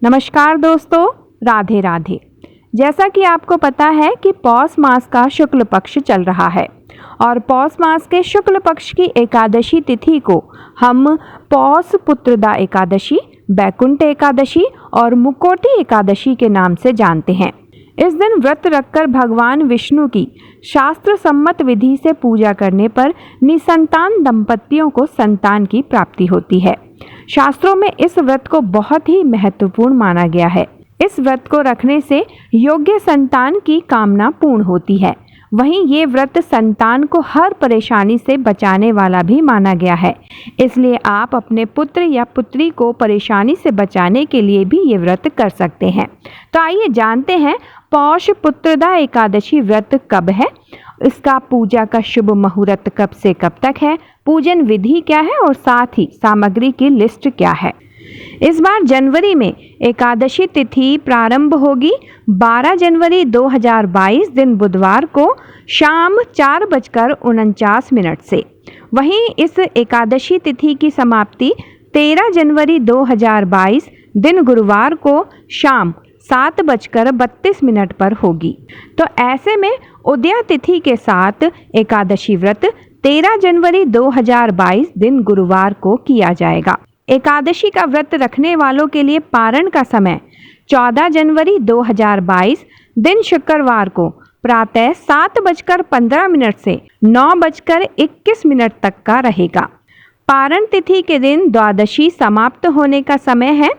नमस्कार दोस्तों, राधे राधे। जैसा कि आपको पता है कि पौष मास का शुक्ल पक्ष चल रहा है और पौष मास के शुक्ल पक्ष की एकादशी तिथि को हम पौष पुत्रदा एकादशी, बैकुंठ एकादशी और मुक्कोटी एकादशी के नाम से जानते हैं। इस दिन व्रत रखकर भगवान विष्णु की शास्त्र सम्मत विधि से पूजा करने पर निसंतान दंपतियों को संतान की प्राप्ति होती है। शास्त्रों में इस व्रत को बहुत ही महत्वपूर्ण माना गया है। इस व्रत को रखने से योग्य संतान की कामना पूर्ण होती है। वहीं ये व्रत संतान को हर परेशानी से बचाने वाला भी माना गया है। इसलिए आप अपने पुत्र या पुत्री को परेशानी से बचाने के लिए भी ये व्रत कर सकते हैं। तो आइए जानते हैं पौष पुत्रदा एकादशी व्रत कब है, इसका पूजा का शुभ मुहूर्त कब से कब तक है, पूजन विधि क्या है और साथ ही सामग्री की लिस्ट क्या है। इस बार जनवरी में एकादशी तिथि प्रारंभ होगी 12 जनवरी 2022 दिन बुधवार को शाम 4:49 से। वहीं इस एकादशी तिथि की समाप्ति 13 जनवरी 2022 दिन गुरुवार को शाम 7:32 पर होगी। तो ऐसे में उदया तिथि के साथ एकादशी व्रत 13 जनवरी 2022 दिन गुरुवार को किया जाएगा। एकादशी का व्रत रखने वालों के लिए पारण का समय 14 जनवरी 2022 दिन शुक्रवार को प्रातः 7:15 से 9:21 तक का रहेगा। पारण तिथि के दिन द्वादशी समाप्त होने का समय है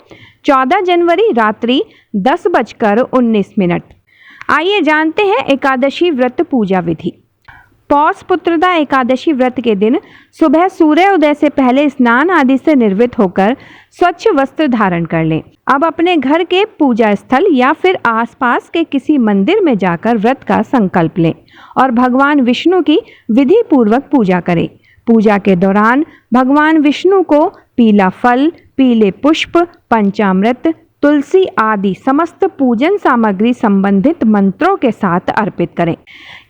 14 जनवरी रात्रि 10:19। आइए जानते हैं एकादशी व्रत पूजा विधि। पौष पुत्रदा एकादशी व्रत के दिन सुबह सूर्योदय से पहले स्नान आदि से निर्वृत्त होकर स्वच्छ वस्त्र धारण कर लें। अब अपने घर के पूजा स्थल या फिर आसपास के किसी मंदिर में जाकर व्रत का संकल्प लें और भगवान विष्णु की विधि पूर्वक पूजा करें। पूजा के दौरान भगवान विष्णु को पीला फल, पीले पुष्प, पंचामृत, तुलसी आदि समस्त पूजन सामग्री संबंधित मंत्रों के साथ अर्पित करें।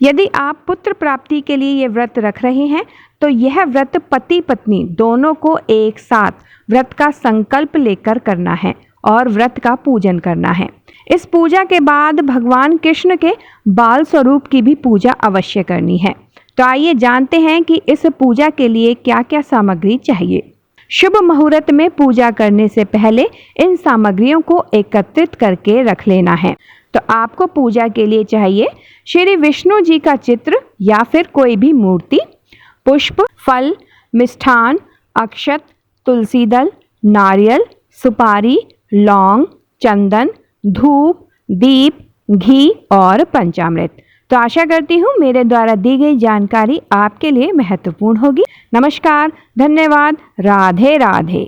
यदि आप पुत्र प्राप्ति के लिए ये व्रत रख रहे हैं तो यह व्रत पति पत्नी दोनों को एक साथ व्रत का संकल्प लेकर करना है और व्रत का पूजन करना है। इस पूजा के बाद भगवान कृष्ण के बाल स्वरूप की भी पूजा अवश्य करनी है। तो आइए जानते हैं कि इस पूजा के लिए क्या क्या सामग्री चाहिए। शुभ मुहूर्त में पूजा करने से पहले इन सामग्रियों को एकत्रित करके रख लेना है। तो आपको पूजा के लिए चाहिए श्री विष्णु जी का चित्र या फिर कोई भी मूर्ति, पुष्प, फल, मिष्ठान, अक्षत, तुलसी दल, नारियल, सुपारी, लौंग, चंदन, धूप, दीप, घी और पंचामृत। तो आशा करती हूँ मेरे द्वारा दी गई जानकारी आपके लिए महत्वपूर्ण होगी। नमस्कार, धन्यवाद, राधे राधे।